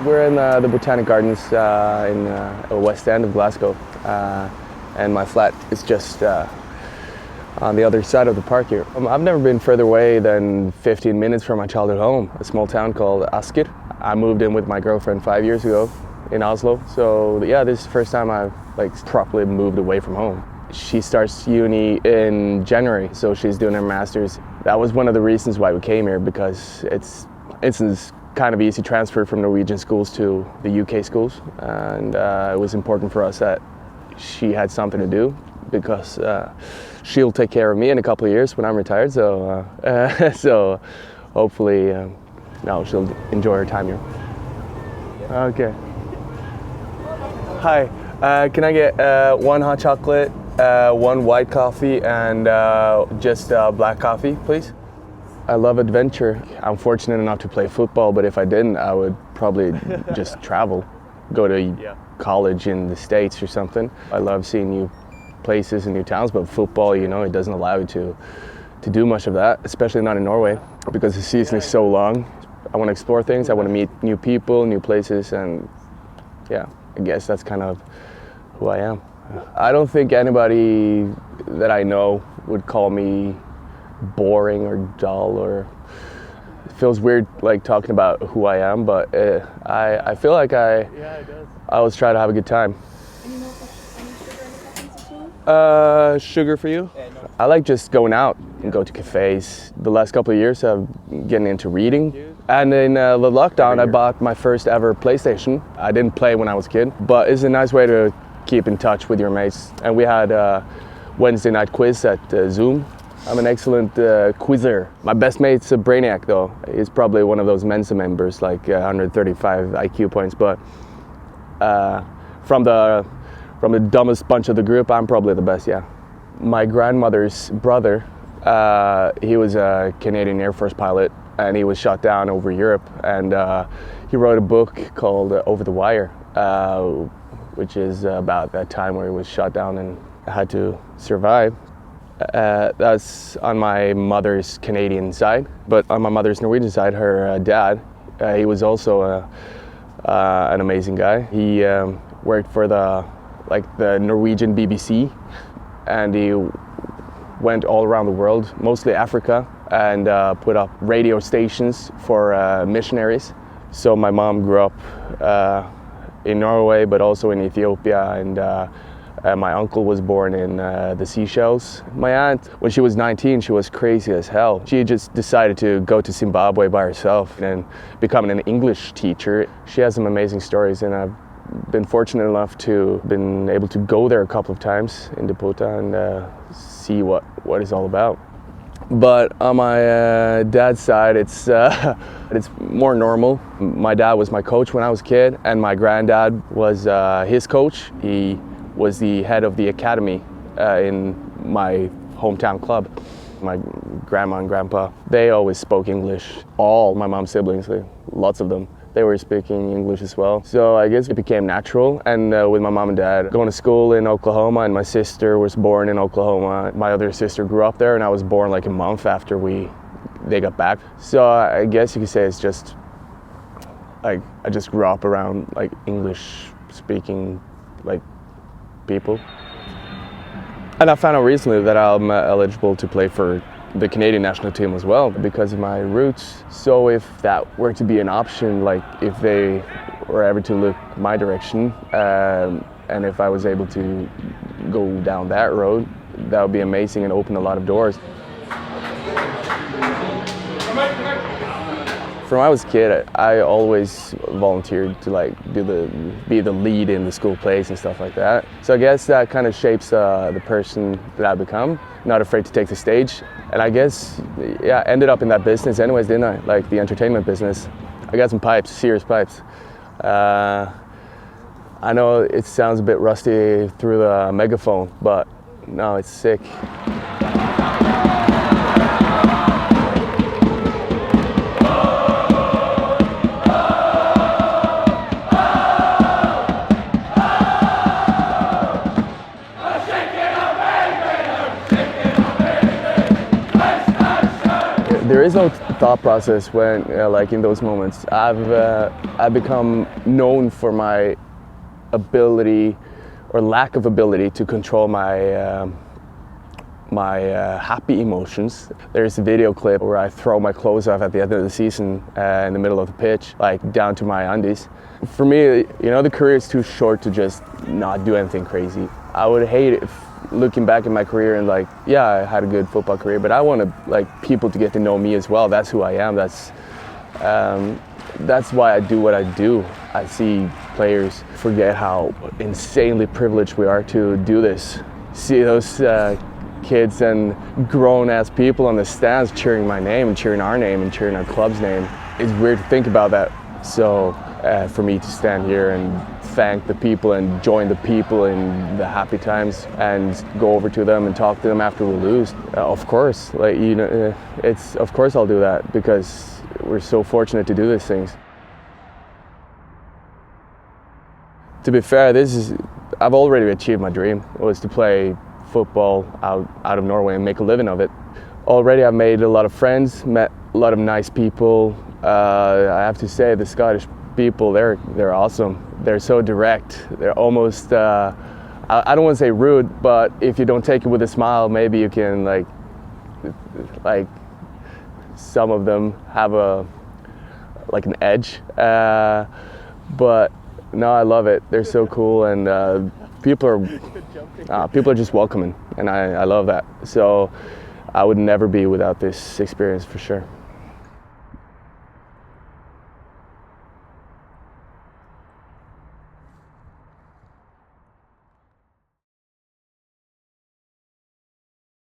We're in the Botanic Gardens in the West End of Glasgow, and my flat is just on the other side of the park here. I've never been further away than 15 minutes from my childhood home, a small town called Asker. I moved in with my girlfriend 5 years ago in Oslo, so yeah, this is the first time I've properly moved away from home. She starts uni in January, so she's doing her master's. That was one of the reasons why we came here, because it's kind of easy transfer from Norwegian schools to the UK schools, and it was important for us that she had something to do, because she'll take care of me in a couple of years when I'm retired, so so hopefully now she'll enjoy her time here. Okay. Hi, can I get one hot chocolate, one white coffee, and just black coffee, please? I love adventure. I'm fortunate enough to play football, but if I didn't, I would probably just travel, go to college in the States or something. I love seeing new places and new towns, but football, you know, it doesn't allow you to do much of that, especially not in Norway, because the season is so long. I want to explore things, I want to meet new people, new places, and yeah, I guess that's kind of who I am. I don't think anybody that I know would call me boring or dull, or it feels weird talking about who I am, but I feel like I always try to have a good time. Sugar for you? I like just going out and go to cafes. The last couple of years I've getting into reading, and in the lockdown I bought my first ever PlayStation. I didn't play when I was a kid, but it's a nice way to keep in touch with your mates, and we had a Wednesday night quiz at Zoom. I'm an excellent quizzer. My best mate's a brainiac though. He's probably one of those Mensa members, 135 IQ points, but from the dumbest bunch of the group, I'm probably the best, yeah. My grandmother's brother, he was a Canadian Air Force pilot, and he was shot down over Europe, and he wrote a book called Over the Wire, which is about that time where he was shot down and had to survive. That's on my mother's Canadian side, but on my mother's Norwegian side, her dad, he was also an amazing guy. He worked for the Norwegian BBC, and he went all around the world, mostly Africa, and put up radio stations for missionaries. So my mom grew up in Norway, but also in Ethiopia, and my uncle was born in the Seychelles. My aunt, when she was 19, she was crazy as hell. She just decided to go to Zimbabwe by herself and become an English teacher. She has some amazing stories, and I've been fortunate enough to been able to go there a couple of times in Depota and see what it's all about. But on my dad's side, it's more normal. My dad was my coach when I was a kid, and my granddad was his coach. He was the head of the academy in my hometown club. My grandma and grandpa, they always spoke English. All my mom's siblings, lots of them, they were speaking English as well. So I guess it became natural. And with my mom and dad going to school in Oklahoma, and my sister was born in Oklahoma. My other sister grew up there, and I was born a month after they got back. So I guess you could say it's just I just grew up around English speaking people. And I found out recently that I'm eligible to play for the Canadian national team as well because of my roots. So if that were to be an option, if they were ever to look my direction, and if I was able to go down that road, that would be amazing and open a lot of doors. From when I was a kid, I always volunteered to be the lead in the school plays and stuff like that. So I guess that kind of shapes the person that I've become. Not afraid to take the stage. And I guess, yeah, ended up in that business anyways, didn't I? The entertainment business. I got some pipes, serious pipes. I know it sounds a bit rusty through the megaphone, but no, it's sick. There there is no thought process when, like in those moments. I've become known for my ability or lack of ability to control my happy emotions. There's a video clip where I throw my clothes off at the end of the season in the middle of the pitch, like down to my undies. For me, the career is too short to just not do anything crazy. I would hate it if looking back at my career and like, yeah, I had a good football career, but I want people to get to know me as well. That's who I am. That's why I do what I do. I see players forget how insanely privileged we are to do this. See those kids and grown-ass people on the stands cheering my name and cheering our name and cheering our club's name. It's weird to think about that. So for me to stand here and thank the people and join the people in the happy times and go over to them and talk to them after we lose, of course, of course I'll do that, because we're so fortunate to do these things. To be fair, I've already achieved my dream. It was to play football out of Norway and make a living of it. Already I've made a lot of friends, met a lot of nice people. I have to say the Scottish people, they're awesome. They're so direct. They're almost, I don't want to say rude, but if you don't take it with a smile, maybe you can like some of them have an edge. But no, I love it. They're so cool, and people are just welcoming, and I love that. So I would never be without this experience for sure.